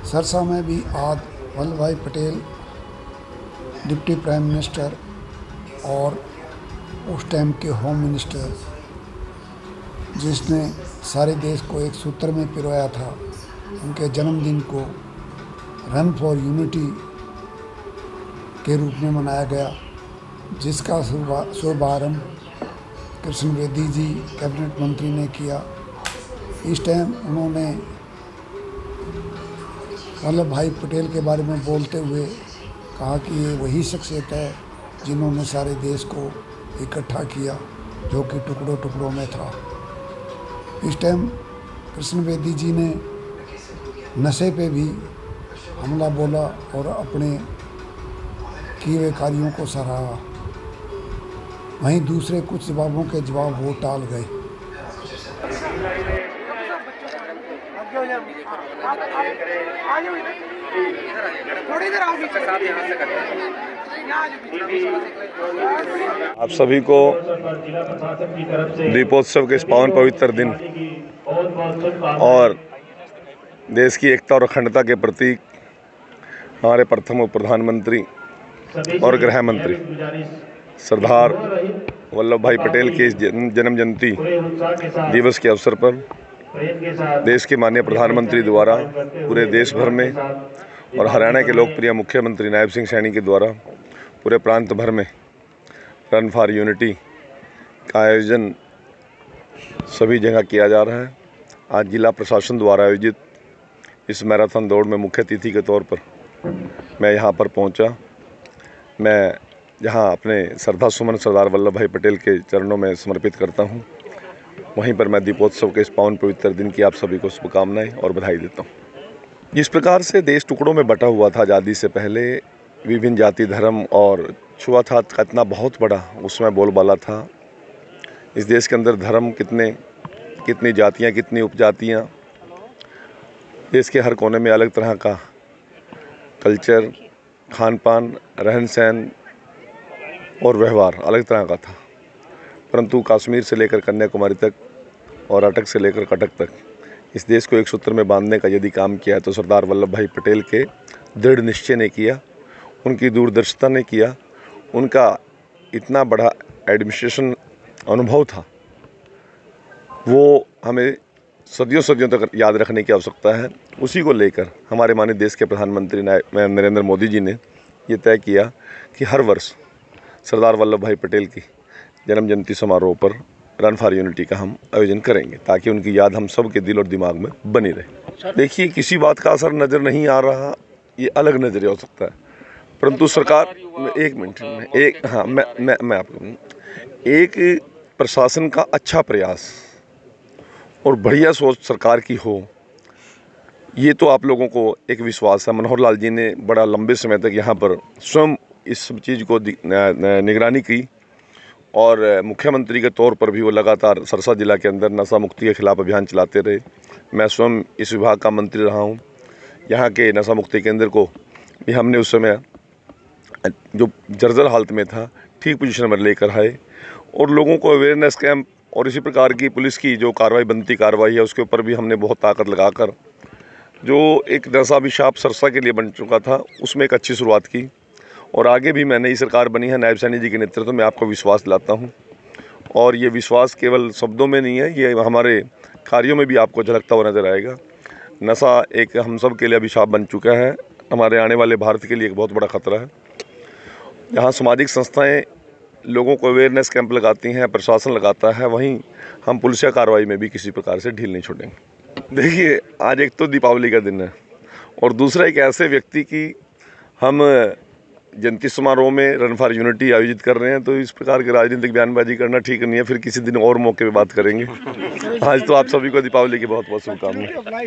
सरसा में भी आज वल्लभ भाई पटेल डिप्टी प्राइम मिनिस्टर और उस टाइम के होम मिनिस्टर, जिसने सारे देश को एक सूत्र में पिरोया था, उनके जन्मदिन को रन फॉर यूनिटी के रूप में मनाया गया, जिसका शुभारंभ कृष्ण बेदी जी कैबिनेट मंत्री ने किया। इस टाइम उन्होंने वल्लभ भाई पटेल के बारे में बोलते हुए कहा कि ये वही शख्सियत है जिन्होंने सारे देश को इकट्ठा किया, जो कि टुकड़ों टुकड़ों में था। इस टाइम कृष्ण बेदी जी ने नशे पे भी हमला बोला और अपने किए हुए कार्यों को सराहा। वहीं दूसरे कुछ जवाबों के जवाब वो टाल गए। आप सभी को दीपोत्सव के इस पावन पवित्र दिन और देश की एकता और अखंडता के प्रतीक हमारे प्रथम प्रधानमंत्री और गृह मंत्री सरदार वल्लभ भाई पटेल के इस जन्म जयंती दिवस के अवसर पर देश के माननीय प्रधानमंत्री द्वारा पूरे देश भर में और हरियाणा के लोकप्रिय मुख्यमंत्री नायब सिंह सैनी के द्वारा पूरे प्रांत भर में रन फॉर यूनिटी का आयोजन सभी जगह किया जा रहा है। आज जिला प्रशासन द्वारा आयोजित इस मैराथन दौड़ में मुख्य अतिथि के तौर पर मैं यहाँ पर पहुँचा। मैं जहाँ अपने श्रद्धा सुमन सरदार वल्लभ भाई पटेल के चरणों में समर्पित करता हूँ, वहीं पर मैं दीपोत्सव के इस पावन पवित्र दिन की आप सभी को शुभकामनाएं और बधाई देता हूँ। जिस प्रकार से देश टुकड़ों में बटा हुआ था आज़ादी से पहले, विभिन्न जाति धर्म और छुआछूत का इतना बहुत बड़ा उसमें बोलबाला था। इस देश के अंदर धर्म कितनी जातियाँ, कितनी उपजातियाँ, देश के हर कोने में अलग तरह का कल्चर, खान पान, रहन सहन और व्यवहार अलग तरह का था। परंतु कश्मीर से लेकर कन्याकुमारी तक और अटक से लेकर कटक तक इस देश को एक सूत्र में बांधने का यदि काम किया है तो सरदार वल्लभ भाई पटेल के दृढ़ निश्चय ने किया, उनकी दूरदर्शिता ने किया, उनका इतना बड़ा एडमिनिस्ट्रेशन अनुभव था, वो हमें सदियों सदियों तक याद रखने की आवश्यकता है। उसी को लेकर हमारे माननीय देश के प्रधानमंत्री नरेंद्र मोदी जी ने ये तय किया कि हर वर्ष सरदार वल्लभ भाई पटेल की जन्म जयंती समारोह पर रन फॉर यूनिटी का हम आयोजन करेंगे, ताकि उनकी याद हम सब के दिल और दिमाग में बनी रहे। देखिए, किसी बात का असर नज़र नहीं आ रहा, ये अलग नज़रिया हो सकता है, परंतु सरकार एक मिनट में मैं आपको एक प्रशासन का अच्छा प्रयास और बढ़िया सोच सरकार की हो, ये तो आप लोगों को एक विश्वास है। मनोहर लाल जी ने बड़ा लंबे समय तक यहाँ पर स्वयं इस चीज़ को निगरानी की और मुख्यमंत्री के तौर पर भी वो लगातार सरसा जिला के अंदर नशा मुक्ति के खिलाफ अभियान चलाते रहे। मैं स्वयं इस विभाग का मंत्री रहा हूँ। यहाँ के नशा मुक्ति केंद्र को भी हमने उस समय जो जर्जर हालत में था ठीक पोजीशन में लेकर आए और लोगों को अवेयरनेस कैंप और इसी प्रकार की पुलिस की जो बनती कार्रवाई है उसके ऊपर भी हमने बहुत ताकत लगाकर जो एक नशा अभिशाप सरसा के लिए बन चुका था उसमें एक अच्छी शुरुआत की। और आगे भी मैं नई सरकार बनी है नायब सैनी जी के नेतृत्व में, आपको विश्वास दिलाता हूँ और ये विश्वास केवल शब्दों में नहीं है, ये हमारे कार्यों में भी आपको झलकता हुआ नज़र आएगा। नशा एक हम सब के लिए अभिशाप बन चुका है, हमारे आने वाले भारत के लिए एक बहुत बड़ा खतरा है। जहाँ सामाजिक संस्थाएं लोगों को अवेयरनेस कैंप लगाती हैं, प्रशासन लगाता है, वहीं हम पुलिसिया कार्रवाई में भी किसी प्रकार से ढील नहीं छोड़ेंगे। देखिए, आज एक तो दीपावली का दिन है और दूसरा एक ऐसे व्यक्ति की हम जयंती समारोह में रन फॉर यूनिटी आयोजित कर रहे हैं, तो इस प्रकार की राजनीतिक बयानबाजी करना ठीक नहीं है। फिर किसी दिन और मौके पे बात करेंगे। आज तो आप सभी को दीपावली की बहुत बहुत शुभकामनाएं।